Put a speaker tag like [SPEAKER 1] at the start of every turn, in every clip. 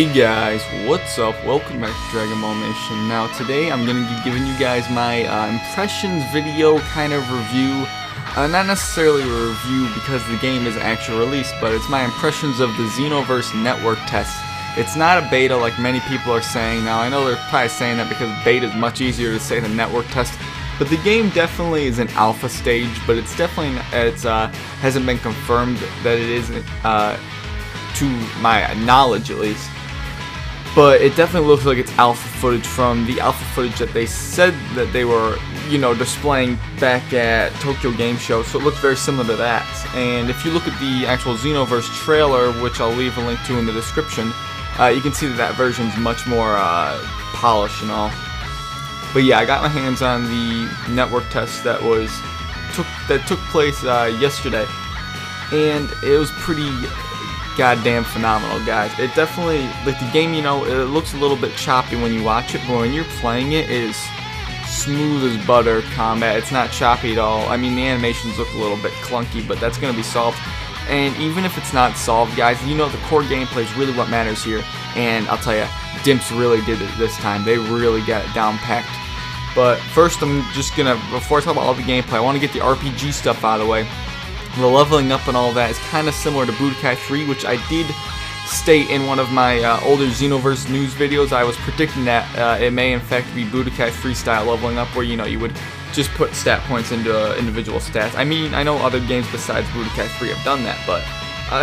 [SPEAKER 1] Hey guys, what's up? Welcome back to Dragon Ball Nation. Now today I'm going to be giving you guys my impressions video kind of review. Not necessarily a review because the game is actually released, but it's my impressions of the Xenoverse network test. It's not a beta like many people are saying. Now I know they're probably saying that because beta is much easier to say than network test. But the game definitely is an alpha stage, but it's definitely hasn't been confirmed that it is to my knowledge at least. But it definitely looks like it's alpha footage from the alpha footage that they said that they were, displaying back at Tokyo Game Show. So it looks very similar to that. And if you look at the actual Xenoverse trailer, which I'll leave a link to in the description, you can see that that version's much more polished and all. But yeah, I got my hands on the network test that took place yesterday, and it was pretty goddamn phenomenal, guys. It definitely, like, the game, it looks a little bit choppy when you watch it, but when you're playing it, it is smooth as butter combat. It's not choppy at all. I mean, the animations look a little bit clunky, but that's going to be solved. And even if it's not solved, guys, the core gameplay is really what matters here. And I'll tell you, Dimps really did it this time. They really got it down packed. But first, I'm just going to, before I talk about all the gameplay, I want to get the RPG stuff out of the way. The leveling up and all that is kind of similar to Budokai 3, which I did state in one of my older Xenoverse news videos. I was predicting that it may in fact be Budokai 3 style leveling up, where you would just put stat points into individual stats. I mean, I know other games besides Budokai 3 have done that, but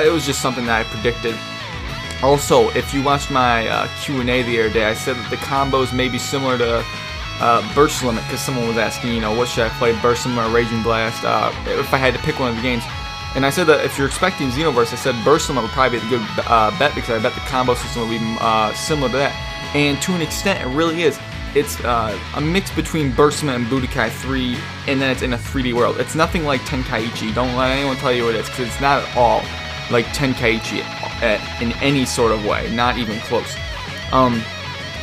[SPEAKER 1] it was just something that I predicted. Also, if you watched my Q&A the other day, I said that the combos may be similar to Burst Limit, because someone was asking, what should I play, Burst Limit or Raging Blast, if I had to pick one of the games. And I said that if you're expecting Xenoverse, I said Burst Limit would probably be a good bet, because I bet the combo system would be similar to that. And to an extent, it really is. It's a mix between Burst Limit and Budokai 3, and then it's in a 3D world. It's nothing like Tenkaichi. Don't let anyone tell you what it is, because it's not at all like Tenkaichi in any sort of way, not even close.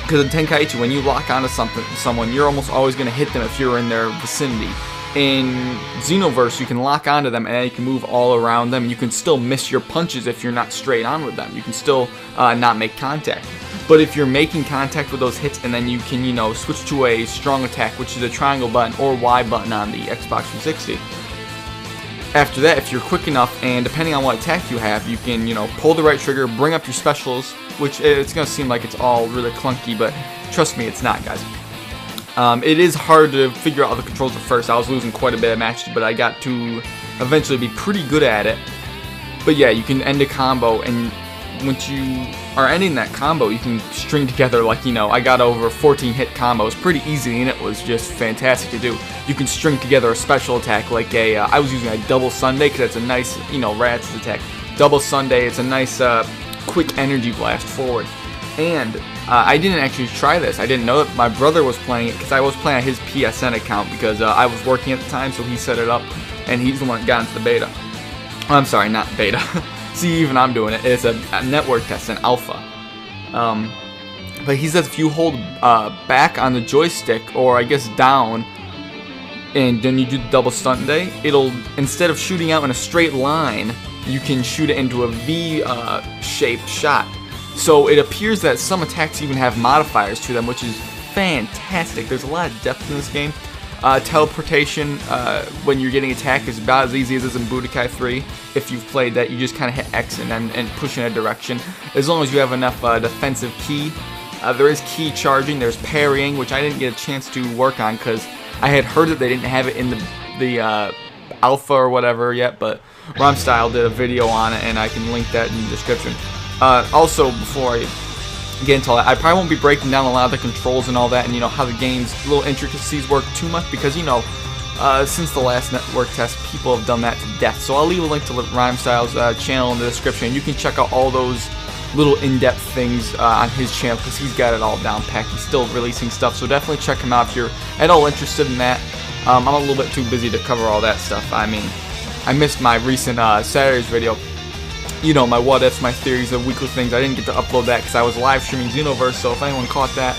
[SPEAKER 1] Because in Tenkaichi, when you lock onto someone, you're almost always going to hit them if you're in their vicinity. In Xenoverse, you can lock onto them and you can move all around them. You can still miss your punches if you're not straight on with them. You can still not make contact. But if you're making contact with those hits, and then you can, switch to a strong attack, which is a triangle button or Y button on the Xbox 360. After that, if you're quick enough, and depending on what attack you have, you can, pull the right trigger, bring up your specials, which it's going to seem like it's all really clunky, but trust me, it's not, guys. It is hard to figure out the controls at first. I was losing quite a bit of matches, but I got to eventually be pretty good at it. But yeah, you can end a combo, and once you are ending that combo, you can string together, like, I got over 14 hit combos pretty easy, and it was just fantastic to do. You can string together a special attack, like I was using a double Sunday, because that's a nice, Rat's attack. Double Sunday, it's a nice, quick energy blast forward. And I didn't actually try this. I didn't know that my brother was playing it, because I was playing on his PSN account, because I was working at the time, so he set it up, and he's the one that got into the beta. I'm sorry, not beta. See, even I'm doing it. It's a network test, an alpha. But he says if you hold back on the joystick, or I guess down, and then you do the double Sunday, it'll, instead of shooting out in a straight line, you can shoot it into a V-shaped shot. So it appears that some attacks even have modifiers to them, which is fantastic. There's a lot of depth in this game. Teleportation, when you're getting attacked, is about as easy as it is in Budokai 3. If you've played that, you just kind of hit X and push in a direction, as long as you have enough defensive ki. There is ki charging, there's parrying, which I didn't get a chance to work on, because I had heard that they didn't have it in the alpha or whatever yet, but Style did a video on it, and I can link that in the description. Also, before I get into all that, I probably won't be breaking down a lot of the controls and all that, and how the game's little intricacies work too much, because since the last network test, people have done that to death. So I'll leave a link to Style's channel in the description. You can check out all those little in-depth things on his channel, because he's got it all down packed. He's still releasing stuff, so definitely check him out if you're at all interested in that. I'm a little bit too busy to cover all that stuff. I mean, I missed my recent Saturday's video. My what ifs, my theories of weekly things. I didn't get to upload that because I was live streaming Xenoverse, so if anyone caught that,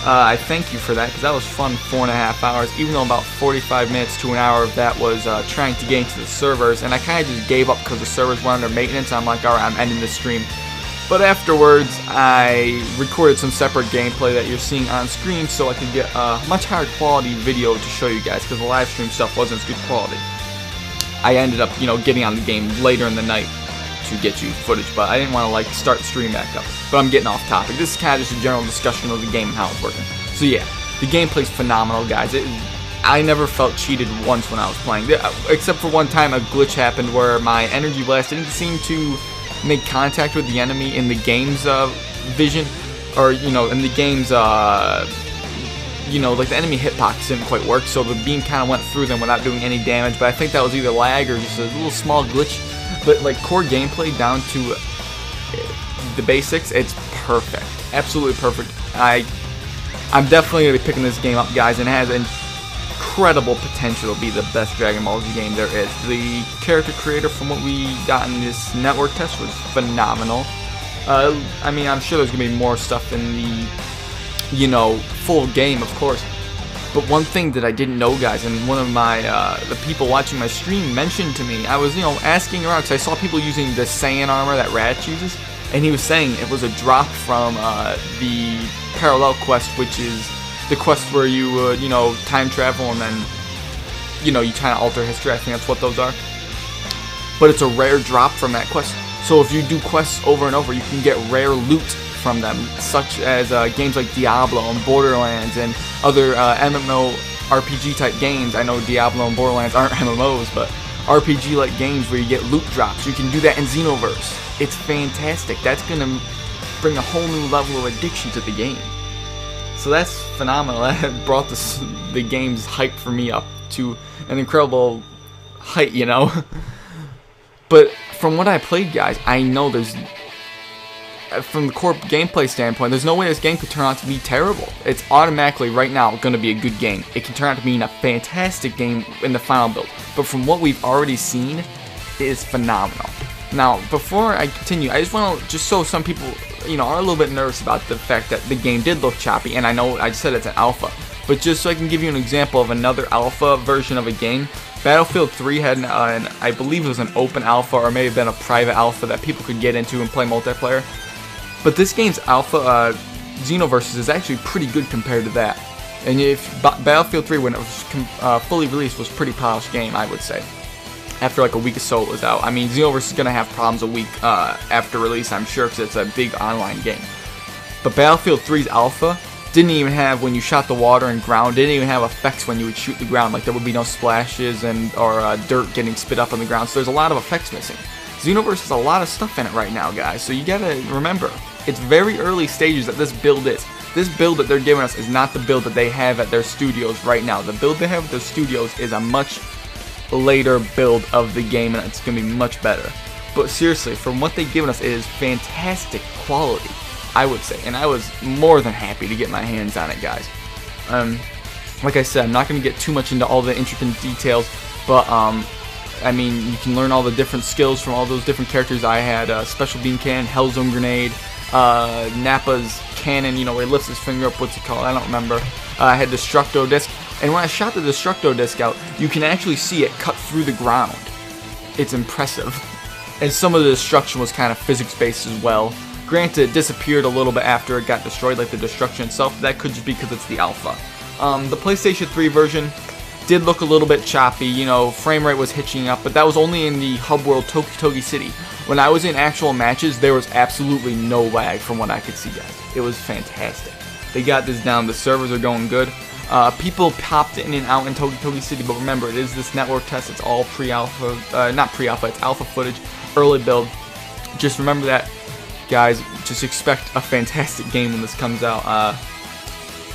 [SPEAKER 1] I thank you for that, because that was fun. 4.5 hours, even though about 45 minutes to an hour of that was trying to get into the servers, and I kind of just gave up because the servers were under maintenance. I'm like, alright, I'm ending the stream. But afterwards, I recorded some separate gameplay that you're seeing on screen so I could get a much higher quality video to show you guys, because the live stream stuff wasn't as good quality. I ended up, getting on the game later in the night to get you footage, but I didn't want to start the stream back up. But I'm getting off topic. This is kind of just a general discussion of the game and how it's working. So yeah, the gameplay's phenomenal, guys. I never felt cheated once when I was playing, except for one time a glitch happened where my energy blast didn't seem to make contact with the enemy in the game's vision, or in the game's like the enemy hitbox didn't quite work, so the beam kind of went through them without doing any damage. But I think that was either lag or just a little small glitch. But like core gameplay down to the basics, it's perfect, absolutely perfect. I'm definitely gonna be picking this game up, guys, and it has incredible potential to be the best Dragon Ball Z game there is. The character creator, from what we got in this network test, was phenomenal. I mean, I'm sure there's gonna be more stuff in the full game, of course. But one thing that I didn't know, guys, and one of my the people watching my stream mentioned to me, I was asking around because I saw people using the Saiyan armor that Raditz uses, and he was saying it was a drop from the parallel quest, which is the quest where you would time travel and then you kind of alter history. I think that's what those are. But it's a rare drop from that quest. So if you do quests over and over, you can get rare loot from them, such as games like Diablo and Borderlands and other MMO RPG type games. I know Diablo and Borderlands aren't MMOs, but RPG like games where you get loot drops. You can do that in Xenoverse. It's fantastic. That's gonna bring a whole new level of addiction to the game. So that's phenomenal. That brought the game's hype for me up to an incredible height, But from what I played, guys, I know from the core gameplay standpoint, there's no way this game could turn out to be terrible. It's automatically, right now, going to be a good game. It can turn out to be a fantastic game in the final build. But from what we've already seen, it is phenomenal. Now, before I continue, I just want to, just so some people, are a little bit nervous about the fact that the game did look choppy, and I know I said it's an alpha, but just so I can give you an example of another alpha version of a game, Battlefield 3 had I believe it was an open alpha, or may have been a private alpha that people could get into and play multiplayer. But this game's alpha, Xenoverse, is actually pretty good compared to that. And if Battlefield 3, when it was fully released, was a pretty polished game, I would say. After like a week or so it was out. I mean, Xenoverse is going to have problems a week after release, I'm sure, because it's a big online game. But Battlefield 3's alpha didn't even have, when you shot the water and ground, didn't even have effects when you would shoot the ground. Like there would be no splashes or dirt getting spit up on the ground. So there's a lot of effects missing. Xenoverse has a lot of stuff in it right now, guys. So you gotta remember, it's very early stages that this build is. This build that they're giving us is not the build that they have at their studios right now. The build they have at their studios is a much later build of the game, and it's going to be much better. But seriously, from what they've given us, it is fantastic quality, I would say. And I was more than happy to get my hands on it, guys. Like I said, I'm not going to get too much into all the intricate details, but I mean, you can learn all the different skills from all those different characters. I had Special Beam Cannon, Hellzone Grenade, Nappa's Cannon, where he lifts his finger up, what's it called? I don't remember. I had Destructo Disc, and when I shot the Destructo Disc out, you can actually see it cut through the ground. It's impressive. And some of the destruction was kind of physics-based as well. Granted, it disappeared a little bit after it got destroyed, like the destruction itself. That could just be because it's the alpha. The PlayStation 3 version did look a little bit choppy, frame rate was hitching up, but that was only in the hub world Toki City. When I was in actual matches, there was absolutely no lag from what I could see, guys. It was fantastic. They got this down, the servers are going good. People popped in and out in Toki City, but remember, it is this network test, it's all pre-alpha, not pre-alpha, it's alpha footage, early build. Just remember that, guys, just expect a fantastic game when this comes out.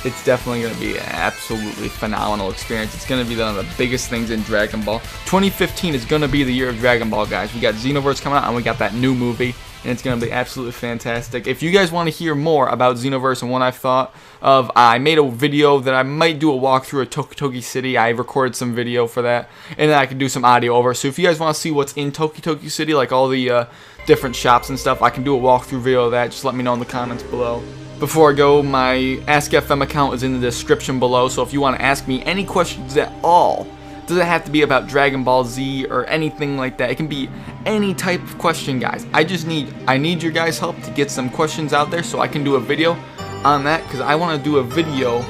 [SPEAKER 1] It's definitely going to be an absolutely phenomenal experience. It's going to be one of the biggest things in Dragon Ball. 2015 is going to be the year of Dragon Ball, guys. We got Xenoverse coming out, and we got that new movie, and it's going to be absolutely fantastic. If you guys want to hear more about Xenoverse and what I thought of, I made a video that I might do a walkthrough of Toki City. I recorded some video for that, and then I can do some audio over. So if you guys want to see what's in Toki City, like all the different shops and stuff, I can do a walkthrough video of that. Just let me know in the comments below. Before I go, my AskFM account is in the description below, so if you want to ask me any questions at all, doesn't have to be about Dragon Ball Z or anything like that. It can be any type of question, guys. I need your guys' help to get some questions out there so I can do a video on that, because I want to do a video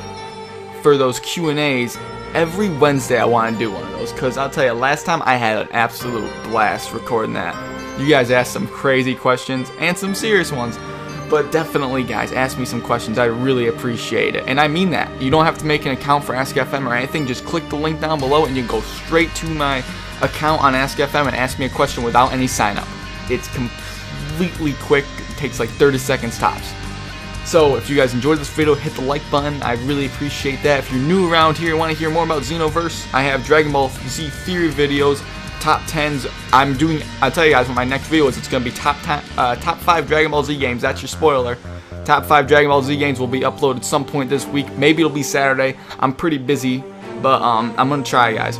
[SPEAKER 1] for those Q&As every Wednesday. I want to do one of those, because I'll tell you, last time I had an absolute blast recording that. You guys asked some crazy questions and some serious ones, but definitely, guys, ask me some questions. I really appreciate it, and I mean that. You don't have to make an account for AskFM or anything. Just click the link down below and you can go straight to my account on AskFM and ask me a question without any sign up. It's completely quick. It takes like 30 seconds tops. So if you guys enjoyed this video, hit the like button. I really appreciate that. If you're new around here and want to hear more about Xenoverse, I have Dragon Ball Z theory videos, top 10s. I'll tell you guys what my next video is. It's going to be top 5 Dragon Ball Z games. That's your spoiler. Top 5 Dragon Ball Z games will be uploaded some point this week. Maybe it'll be Saturday. I'm pretty busy, but I'm going to try, guys.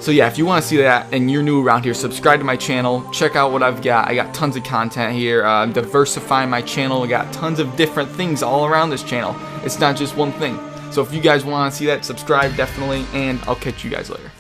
[SPEAKER 1] So yeah, if you want to see that and you're new around here, subscribe to my channel. Check out what I've got. I got tons of content here. Diversifying my channel. I got tons of different things all around this channel. It's not just one thing. So if you guys want to see that, subscribe definitely, and I'll catch you guys later.